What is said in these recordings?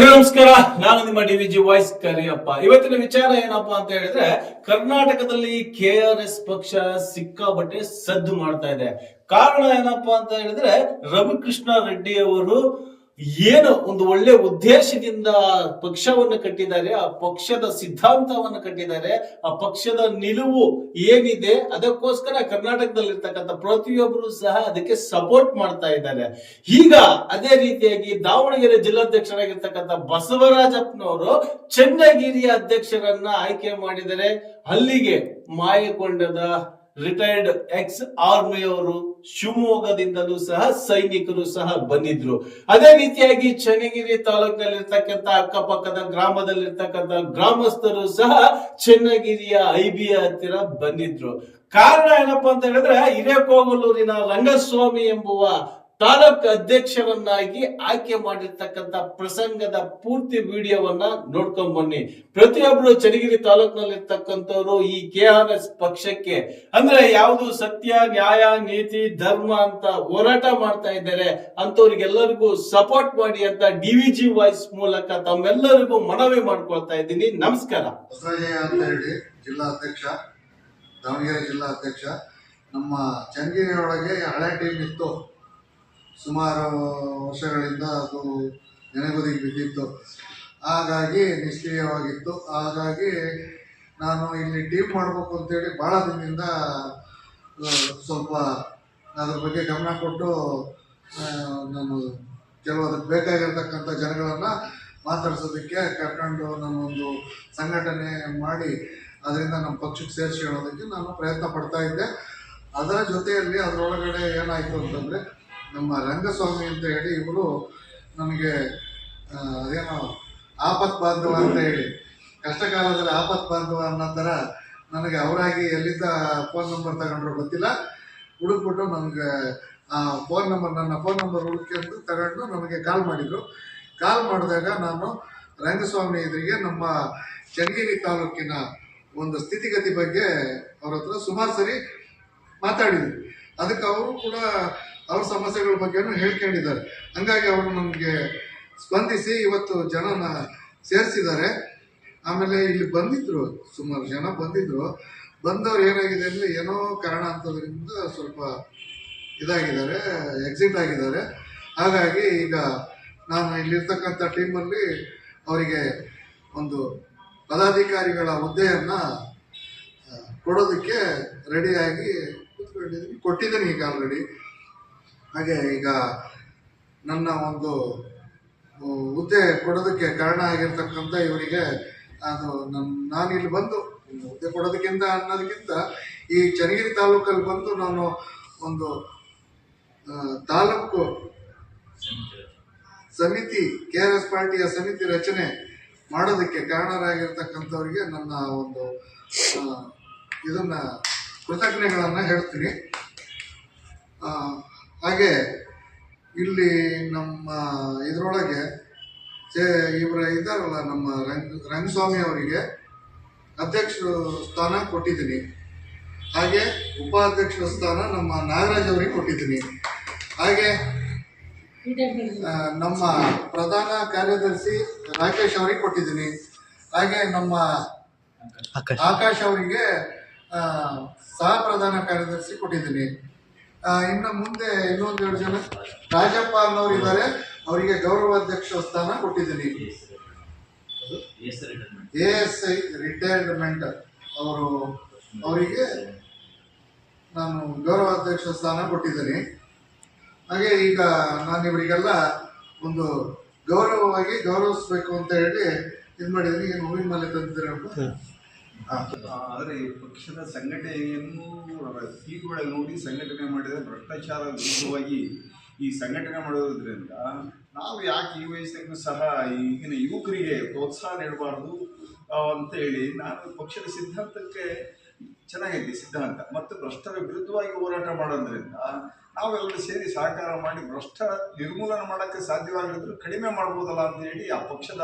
ನಮಸ್ಕಾರ, ನಾನು ನಿಮ್ಮ ಡಿವಿಜಿ ವಾಯ್ಸ್ ಕರಿಯಪ್ಪ. ಇವತ್ತಿನ ವಿಚಾರ ಏನಪ್ಪಾ ಅಂತ ಹೇಳಿದ್ರೆ, ಕರ್ನಾಟಕದಲ್ಲಿ KRS ಪಕ್ಷ ಸಿಕ್ಕಾಬಟ್ಟೆ ಸದ್ದು ಮಾಡ್ತಾ ಇದೆ. ಕಾರಣ ಏನಪ್ಪಾ ಅಂತ ಹೇಳಿದ್ರೆ, ರವಿಕೃಷ್ಣ ರೆಡ್ಡಿ ಅವರು ಏನು ಒಂದು ಒಳ್ಳೆ ಉದ್ದೇಶದಿಂದ ಪಕ್ಷವನ್ನು ಕಟ್ಟಿದ್ದಾರೆ, ಆ ಪಕ್ಷದ ಸಿದ್ಧಾಂತವನ್ನು ಕಟ್ಟಿದ್ದಾರೆ, ಆ ಪಕ್ಷದ ನಿಲುವು ಏನಿದೆ ಅದಕ್ಕೋಸ್ಕರ ಕರ್ನಾಟಕದಲ್ಲಿರ್ತಕ್ಕಂಥ ಪ್ರತಿಯೊಬ್ಬರು ಸಹ ಅದಕ್ಕೆ ಸಪೋರ್ಟ್ ಮಾಡ್ತಾ ಇದ್ದಾರೆ. ಈಗ ಅದೇ ರೀತಿಯಾಗಿ ದಾವಣಗೆರೆ ಜಿಲ್ಲಾಧ್ಯಕ್ಷರಾಗಿರ್ತಕ್ಕಂಥ ಬಸವರಾಜಪ್ಪನವರು ಚನ್ನಗಿರಿಯ ಅಧ್ಯಕ್ಷರನ್ನ ಆಯ್ಕೆ ಮಾಡಿದರೆ, ಅಲ್ಲಿಗೆ ಮಾಯಕೊಂಡದ ರಿಟೈರ್ಡ್ ಎಕ್ಸ್ ಆರ್ಮಿ ಅವರು, ಶಿವಮೊಗ್ಗದಿಂದಲೂ ಸಹ ಸೈನಿಕರು ಸಹ ಬಂದಿದ್ರು. ಅದೇ ರೀತಿಯಾಗಿ ಚನ್ನಗಿರಿ ತಾಲೂಕಿನಲ್ಲಿರ್ತಕ್ಕಂಥ ಅಕ್ಕಪಕ್ಕದ ಗ್ರಾಮದಲ್ಲಿರ್ತಕ್ಕಂಥ ಗ್ರಾಮಸ್ಥರು ಸಹ ಚನ್ನಗಿರಿಯ IB ಹತ್ತಿರ ಬಂದಿದ್ರು. ಕಾರಣ ಏನಪ್ಪಾ ಅಂತ ಹೇಳಿದ್ರೆ, ಹಿರೇಕೋಗಲೂರಿನ ರಂಗಸ್ವಾಮಿ ಎಂಬುವ ತಾಲೂಕು ಅಧ್ಯಕ್ಷರನ್ನಾಗಿ ಆಯ್ಕೆ ಮಾಡಿರ್ತಕ್ಕಂಥ ಪ್ರಸಂಗದ ಪೂರ್ತಿ ವಿಡಿಯೋವನ್ನ ನೋಡ್ಕೊಂಡ್ ಬನ್ನಿ. ಪ್ರತಿಯೊಬ್ರು ಚನ್ನಗಿರಿ ತಾಲೂಕಿನಲ್ಲಿರ್ತಕ್ಕಂಥವ್ರು ಈ KRS ಪಕ್ಷಕ್ಕೆ ಅಂದ್ರೆ ಯಾವುದು ಸತ್ಯ, ನ್ಯಾಯ, ನೀತಿ, ಧರ್ಮ ಅಂತ ಹೋರಾಟ ಮಾಡ್ತಾ ಇದ್ದಾರೆ ಅಂತವ್ರಿಗೆಲ್ಲರಿಗೂ ಸಪೋರ್ಟ್ ಮಾಡಿ ಅಂತ DVG ವಾಯ್ಸ್ ಮೂಲಕ ತಮ್ಮೆಲ್ಲರಿಗೂ ಮನವಿ ಮಾಡ್ಕೊಳ್ತಾ ಇದ್ದೀನಿ. ನಮಸ್ಕಾರ. ಅಂತ ಹೇಳಿ ಜಿಲ್ಲಾ ಅಧ್ಯಕ್ಷ, ದಾವಣಗೆರೆ ಜಿಲ್ಲಾ ಅಧ್ಯಕ್ಷ. ನಮ್ಮ ಚನ್ನಗಿರಿ ಒಳಗೆ ಹಳೆ ಟೀಮ್ ಇತ್ತು, ಸುಮಾರು ವರ್ಷಗಳಿಂದ ಅದು ನೆನೆಗುದಿಗೆ ಬಿದ್ದಿತ್ತು, ಹಾಗಾಗಿ ನಿಷ್ಕ್ರಿಯವಾಗಿತ್ತು. ಹಾಗಾಗಿ ನಾನು ಇಲ್ಲಿ ಟೀಮ್ ಮಾಡಬೇಕು ಅಂತೇಳಿ ಭಾಳ ದಿನದಿಂದ ಸ್ವಲ್ಪ ಅದ್ರ ಬಗ್ಗೆ ಗಮನ ಕೊಟ್ಟು ನಾನು ಕೆಲವು ಅದಕ್ಕೆ ಬೇಕಾಗಿರ್ತಕ್ಕಂಥ ಜನಗಳನ್ನು ಮಾತಾಡ್ಸೋದಕ್ಕೆ ಕರ್ಕೊಂಡು ನಾನೊಂದು ಸಂಘಟನೆ ಮಾಡಿ ಅದರಿಂದ ನಮ್ಮ ಪಕ್ಷಕ್ಕೆ ಸೇರಿಸ್ಕೊಳ್ಳೋದಕ್ಕೆ ನಾನು ಪ್ರಯತ್ನ ಪಡ್ತಾ ಇದ್ದೆ. ಅದರ ಜೊತೆಯಲ್ಲಿ ಅದರೊಳಗಡೆ ಏನಾಯಿತು ಅಂತಂದರೆ, ನಮ್ಮ ರಂಗಸ್ವಾಮಿ ಅಂತ ಹೇಳಿ ಇವರು ನಮಗೆ ಅದೇನೋ ಆಪತ್ ಬಾಂಧವ ಅಂತ ಹೇಳಿ, ಕಷ್ಟ ಕಾಲದಲ್ಲಿ ಆಪತ್ ಬಾಂಧವ ಅನ್ನೋ ಥರ ನನಗೆ ಅವರಾಗಿ ಎಲ್ಲಿಂದ ಫೋನ್ ನಂಬರ್ ತಗೊಂಡ್ರು ಗೊತ್ತಿಲ್ಲ, ಹುಡುಕ್ಬಿಟ್ಟು ನನಗೆ ನನ್ನ ಫೋನ್ ನಂಬರ್ ಹುಡುಕೊಂಡು ತಗೊಂಡು ನನಗೆ ಕಾಲ್ ಮಾಡಿದರು. ಕಾಲ್ ಮಾಡಿದಾಗ ನಾನು ರಂಗಸ್ವಾಮಿ ಎದುರಿಗೆ ನಮ್ಮ ಚನ್ನಗಿರಿ ತಾಲೂಕಿನ ಒಂದು ಸ್ಥಿತಿಗತಿ ಬಗ್ಗೆ ಅವ್ರ ಹತ್ರ ಸುಮಾರು ಸರಿ ಮಾತಾಡಿದ್ವಿ. ಅದಕ್ಕೆ ಅವರು ಕೂಡ ಅವ್ರ ಸಮಸ್ಯೆಗಳ ಬಗ್ಗೆನೂ ಹೇಳ್ಕೊಂಡಿದ್ದಾರೆ. ಹಂಗಾಗಿ ಅವರು ನಮಗೆ ಸ್ಪಂದಿಸಿ ಇವತ್ತು ಜನನ ಸೇರಿಸಿದ್ದಾರೆ. ಆಮೇಲೆ ಇಲ್ಲಿ ಬಂದಿದ್ರು, ಸುಮಾರು ಜನ ಬಂದಿದ್ರು. ಬಂದವ್ರು ಏನಾಗಿದೆ ಅಂದರೆ, ಏನೋ ಕಾರಣ ಅಂತದ್ರಿಂದ ಸ್ವಲ್ಪ ಇದಾಗಿದ್ದಾರೆ, ಎಕ್ಸಿಟ್ ಆಗಿದ್ದಾರೆ. ಹಾಗಾಗಿ ಈಗ ನಾನು ಇಲ್ಲಿರ್ತಕ್ಕಂಥ ಟೀಮಲ್ಲಿ ಅವರಿಗೆ ಒಂದು ಪದಾಧಿಕಾರಿಗಳ ಹುದ್ದೆಯನ್ನು ಕೊಡೋದಕ್ಕೆ ರೆಡಿಯಾಗಿ ಕೊಟ್ಟಿದ್ದೀನಿ ಈಗ ಆಲ್ರೆಡಿ. ಹಾಗೆ ಈಗ ನನ್ನ ಒಂದು ಹುದ್ದೆ ಕೊಡೋದಕ್ಕೆ ಕಾರಣ ಆಗಿರ್ತಕ್ಕಂಥ ಇವರಿಗೆ ಅದು ನಾನು ಇಲ್ಲಿ ಬಂದು ಹುದ್ದೆ ಕೊಡೋದಕ್ಕಿಂತ ಅನ್ನೋದಕ್ಕಿಂತ ಈ ಚನ್ನಗಿರಿ ತಾಲೂಕಲ್ಲಿ ಬಂದು ನಾನು ಒಂದು ತಾಲೂಕು ಸಮಿತಿ, KRS ಪಾರ್ಟಿಯ ಸಮಿತಿ ರಚನೆ ಮಾಡೋದಕ್ಕೆ ಕಾರಣರಾಗಿರ್ತಕ್ಕಂಥವ್ರಿಗೆ ನನ್ನ ಒಂದು ಇದನ್ನು ಕೃತಜ್ಞತೆಗಳನ್ನು ಹೇಳ್ತೀನಿ. ಹಾಗೆ ಇಲ್ಲಿ ನಮ್ಮ ಇದರೊಳಗೆ ಇವರು ಇದ್ದಾರಲ್ಲ, ನಮ್ಮ ರಂಗಸ್ವಾಮಿ ಅವರಿಗೆ ಅಧ್ಯಕ್ಷ ಸ್ಥಾನ ಕೊಟ್ಟಿದ್ದೀನಿ. ಹಾಗೆ ಉಪಾಧ್ಯಕ್ಷ ಸ್ಥಾನ ನಮ್ಮ ನಾಗರಾಜ್ ಅವರಿಗೆ ಕೊಟ್ಟಿದ್ದೀನಿ. ಹಾಗೆ ನಮ್ಮ ಪ್ರಧಾನ ಕಾರ್ಯದರ್ಶಿ ರಾಕೇಶ್ ಅವರಿಗೆ ಕೊಟ್ಟಿದ್ದೀನಿ. ಹಾಗೆ ನಮ್ಮ ಆಕಾಶ್ ಅವರಿಗೆ ಸಹ ಪ್ರಧಾನ ಕಾರ್ಯದರ್ಶಿ ಕೊಟ್ಟಿದ್ದೀನಿ. ಇನ್ನು ಮುಂದೆ ಇನ್ನೊಂದೆರಡು ಜನ ರಾಜಪ್ಪ ಅನ್ನೋರು ಇದ್ದಾರೆ, ಅವರಿಗೆ ಗೌರವಾಧ್ಯಕ್ಷ ಸ್ಥಾನ ಕೊಟ್ಟಿದ್ದೀನಿ. ASI ರಿಟೈರ್ಮೆಂಟ್ ಅವರಿಗೆ ನಾನು ಗೌರವಾಧ್ಯಕ್ಷ ಸ್ಥಾನ ಕೊಟ್ಟಿದ್ದೀನಿ. ಹಾಗೆ ಈಗ ನಾನು ಇವರಿಗೆಲ್ಲ ಒಂದು ಗೌರವವಾಗಿ ಗೌರವಿಸ್ಬೇಕು ಅಂತ ಹೇಳಿ ಇದು ಮಾಡಿದ್ದೀನಿ. ಏನು ಹೂವಿನ ಮೇಲೆ ತಂದಿದ್ದೀರಪ್ಪ? ಆದರೆ ಈ ಪಕ್ಷದ ಸಂಘಟನೆಯನ್ನು ತೀರ್ಪುಗಳಲ್ಲಿ ನೋಡಿ ಸಂಘಟನೆ ಮಾಡಿದರೆ ಭ್ರಷ್ಟಾಚಾರ ವಿರುದ್ಧವಾಗಿ ಈ ಸಂಘಟನೆ ಮಾಡೋದ್ರಿಂದ ನಾವು ಯಾಕೆ ಈ ವಯಸ್ಸಿಗೂ ಸಹ ಈಗಿನ ಯುವಕರಿಗೆ ಪ್ರೋತ್ಸಾಹ ನೀಡಬಾರ್ದು ಅಂತ ಹೇಳಿ ನಾನು ಪಕ್ಷದ ಸಿದ್ಧಾಂತಕ್ಕೆ ಚೆನ್ನಾಗೈತಿ ಸಿದ್ಧಾಂತ ಮತ್ತು ಭ್ರಷ್ಟರ ವಿರುದ್ಧವಾಗಿ ಹೋರಾಟ ಮಾಡೋದ್ರಿಂದ ನಾವೆಲ್ಲರೂ ಸೇರಿ ಸಹಕಾರ ಮಾಡಿ ಭ್ರಷ್ಟ ನಿರ್ಮೂಲನೆ ಮಾಡೋಕ್ಕೆ ಸಾಧ್ಯವಾಗಿದ್ದರೂ ಕಡಿಮೆ ಮಾಡ್ಬೋದಲ್ಲ ಅಂತ ಹೇಳಿ ಆ ಪಕ್ಷದ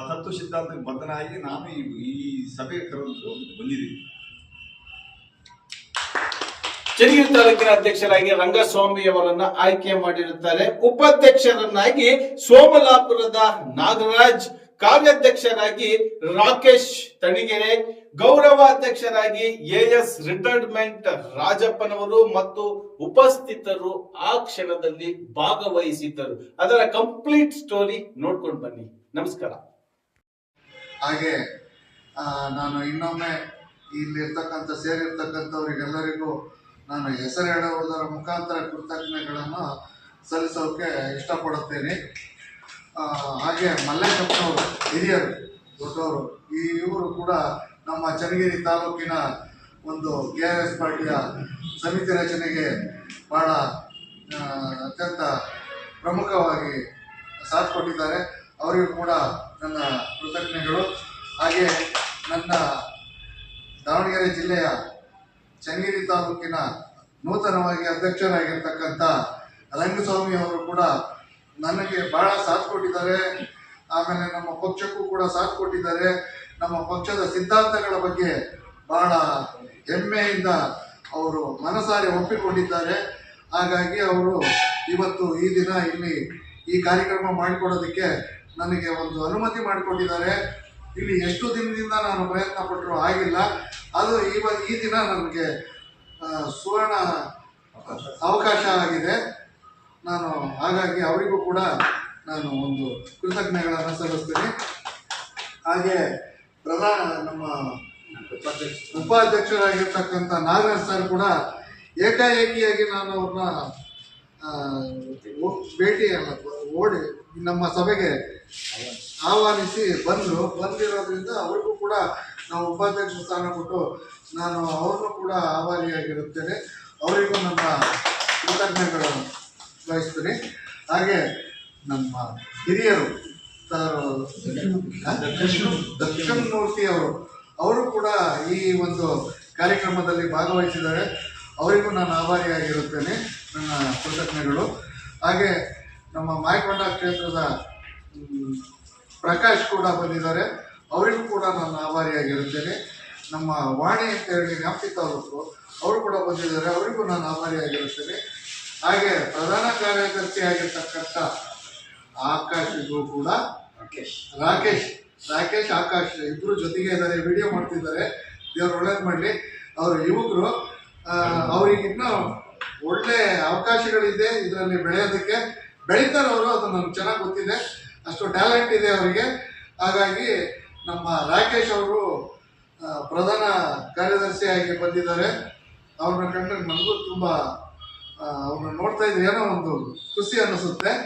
ತತ್ವ ಸಿದ್ಧಾಂತಕ್ಕೆ ಬದ್ಧನಾಗಿ ನಾನು ಈ ಸಭೆ ಕರೆದು ಬಂದಿದ್ದೀನಿ. ಚನ್ನಗಿರಿ ತಾಲೂಕಿನ ಅಧ್ಯಕ್ಷರಾಗಿ ರಂಗಸ್ವಾಮಿ ಅವರನ್ನ ಆಯ್ಕೆ ಮಾಡಿರುತ್ತಾರೆ. ಉಪಾಧ್ಯಕ್ಷರನ್ನಾಗಿ ಸೋಮಲಾಪುರದ ನಾಗರಾಜ್, ಕಾರ್ಯಾಧ್ಯಕ್ಷರಾಗಿ ರಾಕೇಶ್ ತಣಿಗೆರೆ, ಗೌರವಾಧ್ಯಕ್ಷರಾಗಿ ಎಎಸ್ ರಿಟೈರ್ಮೆಂಟ್ ರಾಜಪ್ಪನವರು ಮತ್ತು ಉಪಸ್ಥಿತರು ಆ ಕ್ಷಣದಲ್ಲಿ ಭಾಗವಹಿಸಿದ್ದರು. ಅದರ ಕಂಪ್ಲೀಟ್ ಸ್ಟೋರಿ ನೋಡ್ಕೊಂಡು ಬನ್ನಿ. ನಮಸ್ಕಾರ. ಹಾಗೆ ನಾನು ಇನ್ನೊಮ್ಮೆ ಇಲ್ಲಿರ್ತಕ್ಕಂಥ ಸೇರಿರ್ತಕ್ಕಂಥವರಿಗೆಲ್ಲರಿಗೂ ನಾನು ಹೆಸರು ಹೇಳುವುದರ ಮುಖಾಂತರ ಕೃತಜ್ಞತೆಗಳನ್ನು ಸಲ್ಲಿಸೋಕೆ ಇಷ್ಟಪಡುತ್ತೇನೆ. ಹಾಗೆ ಮಲ್ಲೇಶಪ್ಪನವರು ಹಿರಿಯರು, ದೊಡ್ಡವರು, ಇವರು ಕೂಡ ನಮ್ಮ ಚನ್ನಗಿರಿ ತಾಲೂಕಿನ ಒಂದು KRS ಪಾರ್ಟಿಯ ಸಮಿತಿ ರಚನೆಗೆ ಭಾಳ ಅತ್ಯಂತ ಪ್ರಮುಖವಾಗಿ ಸಾಥ್ ಕೊಟ್ಟಿದ್ದಾರೆ. ಅವರಿಗೂ ಕೂಡ ನನ್ನ ಕೃತಜ್ಞತೆಗಳು. ಹಾಗೆ ನನ್ನ ದಾವಣಗೆರೆ ಜಿಲ್ಲೆಯ ಚನ್ನಗಿರಿ ತಾಲೂಕಿನ ನೂತನವಾಗಿ ಅಧ್ಯಕ್ಷರಾಗಿರ್ತಕ್ಕಂಥ ರಂಗಸ್ವಾಮಿ ಅವರು ಕೂಡ ನನಗೆ ಬಹಳ ಸಾಥ್ ಕೊಟ್ಟಿದ್ದಾರೆ. ಆಮೇಲೆ ನಮ್ಮ ಪಕ್ಷಕ್ಕೂ ಕೂಡ ಸಾಥ್ ಕೊಟ್ಟಿದ್ದಾರೆ. ನಮ್ಮ ಪಕ್ಷದ ಸಿದ್ಧಾಂತಗಳ ಬಗ್ಗೆ ಬಹಳ ಹೆಮ್ಮೆಯಿಂದ ಅವರು ಮನಸಾರೆ ಒಪ್ಪಿಕೊಂಡಿದ್ದಾರೆ. ಹಾಗಾಗಿ ಅವರು ಇವತ್ತು ಈ ದಿನ ಇಲ್ಲಿ ಈ ಕಾರ್ಯಕ್ರಮ ಮಾಡಿಕೊಡೋದಕ್ಕೆ ನನಗೆ ಒಂದು ಅನುಮತಿ ಮಾಡಿಕೊಟ್ಟಿದ್ದಾರೆ. ಇಲ್ಲಿ ಎಷ್ಟು ದಿನದಿಂದ ನಾನು ಪ್ರಯತ್ನ ಪಟ್ಟರೂ ಆಗಿಲ್ಲ. ಅದು ಈ ದಿನ ನನಗೆ ಸುವರ್ಣ ಅವಕಾಶ ಆಗಿದೆ. ನಾನು ಹಾಗಾಗಿ ಅವರಿಗೂ ಕೂಡ ನಾನು ಒಂದು ಕೃತಜ್ಞತೆಗಳನ್ನು ಸಲ್ಲಿಸ್ತೀನಿ. ಹಾಗೆ ನಮ್ಮ ಉಪಾಧ್ಯಕ್ಷರಾಗಿರ್ತಕ್ಕಂಥ ನಾಗರಾಜ್ ಸರ್ ಕೂಡ ಏಕಾಏಕಿಯಾಗಿ ನಾನು ಅವ್ರನ್ನ ಓಡಿ ನಮ್ಮ ಸಭೆಗೆ ಆಹ್ವಾನಿಸಿ ಬಂದಿರೋದ್ರಿಂದ ಅವರಿಗೂ ಕೂಡ ನಾವು ಉಪಾಧ್ಯಕ್ಷ ಸ್ಥಾನ ಕೊಟ್ಟು ನಾನು ಅವ್ರನ್ನೂ ಕೂಡ ಆಭಾರಿಯಾಗಿರುತ್ತೇನೆ. ಅವರಿಗೂ ನನ್ನ ಕೃತಜ್ಞತೆಗಳನ್ನು ವಹಿಸ್ತೀನಿ. ಹಾಗೆ ನಮ್ಮ ಹಿರಿಯರು ದಕ್ಷಿಣ ಮೂರ್ತಿ ಅವರು ಕೂಡ ಈ ಒಂದು ಕಾರ್ಯಕ್ರಮದಲ್ಲಿ ಭಾಗವಹಿಸಿದ್ದಾರೆ. ಅವರಿಗೂ ನಾನು ಆಭಾರಿಯಾಗಿರುತ್ತೇನೆ. ನನ್ನ ಕೃತಜ್ಞತೆಗಳು. ಹಾಗೆ ನಮ್ಮ ಮಾಯಕೊಂಡ ಕ್ಷೇತ್ರದ ಪ್ರಕಾಶ್ ಕೂಡ ಬಂದಿದ್ದಾರೆ. ಅವರಿಗೂ ಕೂಡ ನಾನು ಆಭಾರಿಯಾಗಿರುತ್ತೇನೆ. ನಮ್ಮ ವಾಣಿ ಅಂತ ಹೇಳಿ ನ್ಯಾಮತಿ ತಾಲೂಕು ಅವರು ಕೂಡ ಬಂದಿದ್ದಾರೆ. ಅವರಿಗೂ ನಾನು ಆಭಾರಿಯಾಗಿರುತ್ತೇನೆ. ಹಾಗೆ ಪ್ರಧಾನ ಕಾರ್ಯದರ್ಶಿ ಆಗಿರ್ತಕ್ಕಂಥ ಆಕಾಶ್ಗೂ ಕೂಡ ರಾಕೇಶ್ ಆಕಾಶ್ ಇಬ್ರು ಜೊತೆಗೆ ಇದ್ದಾರೆ, ವಿಡಿಯೋ ಮಾಡ್ತಿದ್ದಾರೆ. ದೇವ್ರು ಒಳ್ಳೇದು ಮಾಡಲಿ. ಅವರು ಯುವಕರು, ಅವ್ರಿಗಿನ್ನೂ ಒಳ್ಳೆ ಅವಕಾಶಗಳಿದೆ ಇದರಲ್ಲಿ ಬೆಳೆಯೋದಕ್ಕೆ. ಬೆಳೀತಾರೆ ಅವರು, ಅದು ನನಗೆ ಚೆನ್ನಾಗಿ ಗೊತ್ತಿದೆ. ಅಷ್ಟು ಟ್ಯಾಲೆಂಟ್ ಇದೆ ಅವರಿಗೆ. ಹಾಗಾಗಿ ನಮ್ಮ ರಾಕೇಶ್ ಅವರು ಪ್ರಧಾನ ಕಾರ್ಯದರ್ಶಿಯಾಗಿ ಬಂದಿದ್ದಾರೆ. ಅವ್ರನ್ನ ಕಂಡ್ರೆ ನನಗೂ ತುಂಬ ಅವ್ರನ್ನ ನೋಡ್ತಾ ಇದ್ರೆ ಏನೋ ಒಂದು ಖುಷಿ ಅನ್ನಿಸುತ್ತೆ.